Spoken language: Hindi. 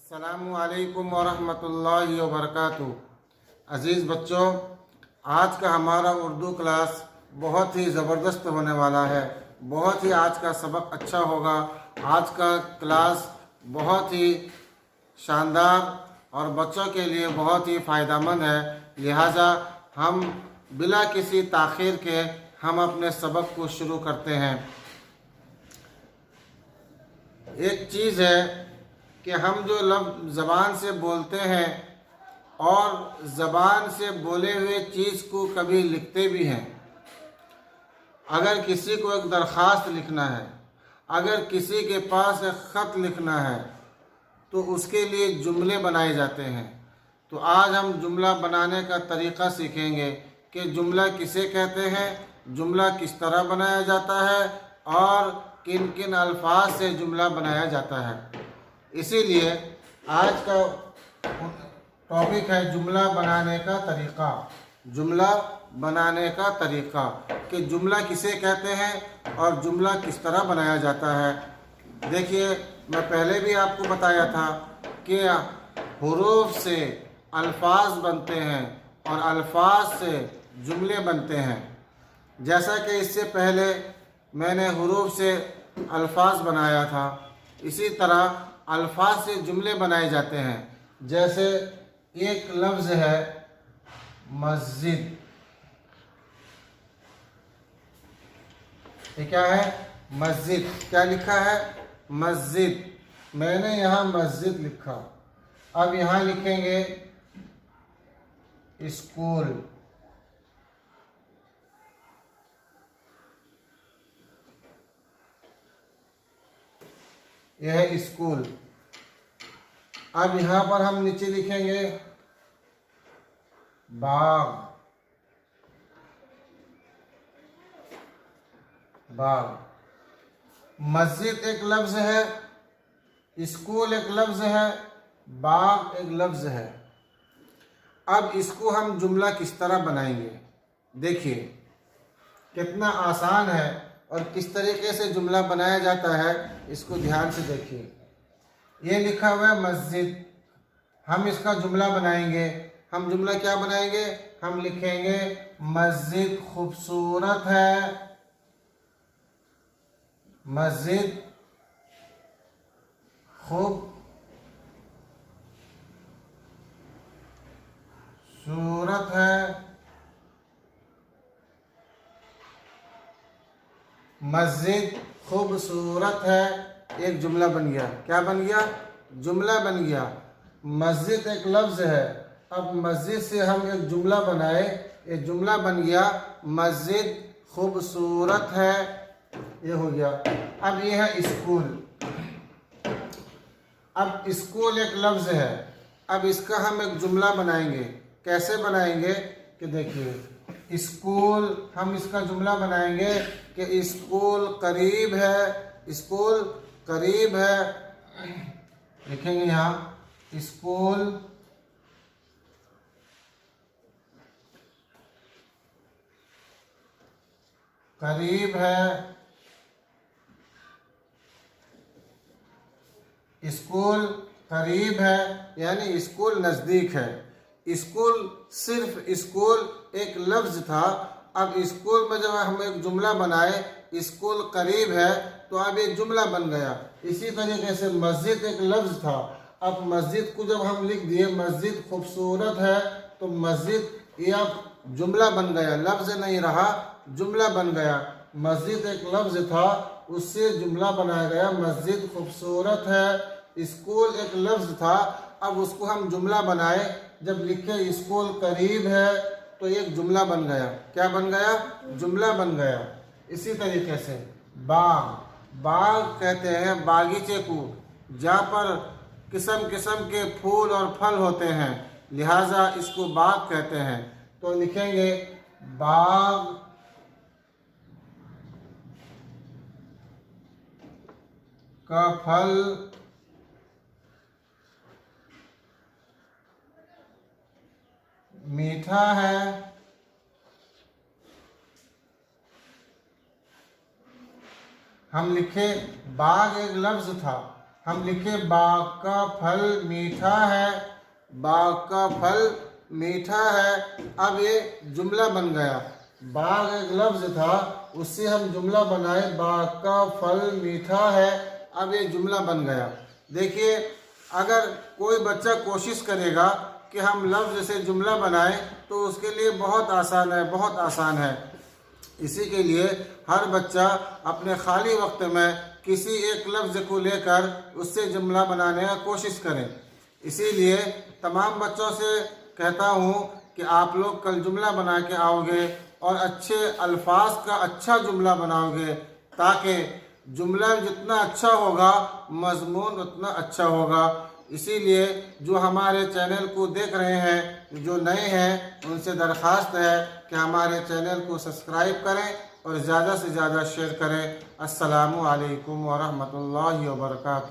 अस्सलामुअलैकुम वरहमतुल्लाहि वबरकातुहू। अज़ीज़ बच्चों, आज का हमारा उर्दू क्लास बहुत ही ज़बरदस्त होने वाला है। बहुत ही आज का सबक अच्छा होगा। आज का क्लास बहुत ही शानदार और बच्चों के लिए बहुत ही फ़ायदेमंद है। लिहाजा हम बिला किसी ताख़ीर के हम अपने सबक को शुरू करते हैं। एक चीज़ है कि हम जो लफ्ज़ ज़बान से बोलते हैं और ज़बान से बोले हुए चीज़ को कभी लिखते भी हैं। अगर किसी को एक दरख्वास्त लिखना है, अगर किसी के पास एक ख़त लिखना है तो उसके लिए जुमले बनाए जाते हैं। तो आज हम जुमला बनाने का तरीक़ा सीखेंगे कि जुमला किसे कहते हैं, जुमला किस तरह बनाया जाता है और किन किन अल्फाज से जुमला बनाया जाता है। इसीलिए आज का टॉपिक है जुमला बनाने का तरीक़ा। जुमला बनाने का तरीक़ा कि जुमला किसे कहते हैं और जुमला किस तरह बनाया जाता है। देखिए, मैं पहले भी आपको बताया था कि हुरूफ से अल्फाज बनते हैं और अल्फाज से जुमले बनते हैं। जैसा कि इससे पहले मैंने हुरूफ से अल्फाज बनाया था, इसी तरह अल्फाज से जुमले बनाए जाते हैं। जैसे एक लफ्ज़ है मस्जिद, ये क्या है? मस्जिद। क्या लिखा है? मस्जिद। मैंने यहाँ मस्जिद लिखा। अब यहाँ लिखेंगे स्कूल। यह है स्कूल। अब यहाँ पर हम नीचे लिखेंगे बाग। बाग। मस्जिद एक लफ्ज़ है, स्कूल एक लफ्ज़ है, बाग एक लफ्ज़ है। अब इसको हम जुमला किस तरह बनाएंगे, देखिए कितना आसान है और किस तरीके से जुमला बनाया जाता है, इसको ध्यान से देखिए। ये लिखा हुआ है मस्जिद, हम इसका जुमला बनाएंगे। हम जुमला क्या बनाएंगे? हम लिखेंगे मस्जिद खूबसूरत है। मस्जिद खूबसूरत है। मस्जिद खूबसूरत है। एक जुमला बन गया। क्या बन गया? जुमला बन गया। मस्जिद एक लफ्ज़ है, अब मस्जिद से हम एक जुमला बनाए, एक जुमला बन गया मस्जिद खूबसूरत है। ये हो गया। अब ये है स्कूल। अब स्कूल एक लफ्ज़ है, अब इसका हम एक जुमला बनाएंगे। कैसे बनाएंगे कि देखिए, स्कूल, हम इसका जुमला बनाएंगे कि स्कूल करीब है। स्कूल करीब है। लिखेंगे यहाँ स्कूल करीब है। स्कूल करीब है यानी स्कूल नज़दीक है। स्कूल, सिर्फ स्कूल एक लफ्ज़ था। अब स्कूल में जब हम एक जुमला बनाए स्कूल करीब है तो अब एक जुमला बन गया। इसी तरीके से मस्जिद एक लफ्ज़ था, अब मस्जिद को जब हम लिख दिए मस्जिद खूबसूरत है तो मस्जिद ये अब जुमला बन गया, लफ्ज़ नहीं रहा, जुमला बन गया। मस्जिद एक लफ्ज़ था, उससे जुमला बनाया गया मस्जिद खूबसूरत है। स्कूल एक लफ्ज़ था, अब उसको हम जुमला बनाए, जब लिखे स्कूल करीब है तो एक जुमला बन गया। क्या बन गया? जुमला बन गया। इसी तरीके से बाग, बाग कहते हैं बागीचे को जहाँ पर किस्म किस्म के फूल और फल होते हैं, लिहाजा इसको बाग कहते हैं। तो लिखेंगे बाग का फल मीठा है। हम लिखे बाग एक लफ्ज़ था, हम लिखे बाग का फल मीठा है, बाग का फल मीठा है। अब ये जुमला बन गया। बाग एक लफ्ज़ था, उससे हम जुमला बनाए, बाग का फल मीठा है। अब ये जुमला बन गया। देखिए, अगर कोई बच्चा कोशिश करेगा कि हम लफ्ज़ से जुमला बनाएं तो उसके लिए बहुत आसान है, बहुत आसान है। इसी के लिए हर बच्चा अपने खाली वक्त में किसी एक लफ्ज़ को लेकर उससे जुमला बनाने का कोशिश करें। इसीलिए तमाम बच्चों से कहता हूँ कि आप लोग कल जुमला बना के आओगे और अच्छे अल्फाज का अच्छा जुमला बनाओगे, ताकि जुमला जितना अच्छा होगा मज़मून उतना अच्छा होगा। इसीलिए जो हमारे चैनल को देख रहे हैं, जो नए हैं, उनसे दरख्वास्त है कि हमारे चैनल को सब्सक्राइब करें और ज़्यादा से ज़्यादा शेयर करें। अस्सलामु अलैकुम व रहमतुल्लाहि व बरकातुहू।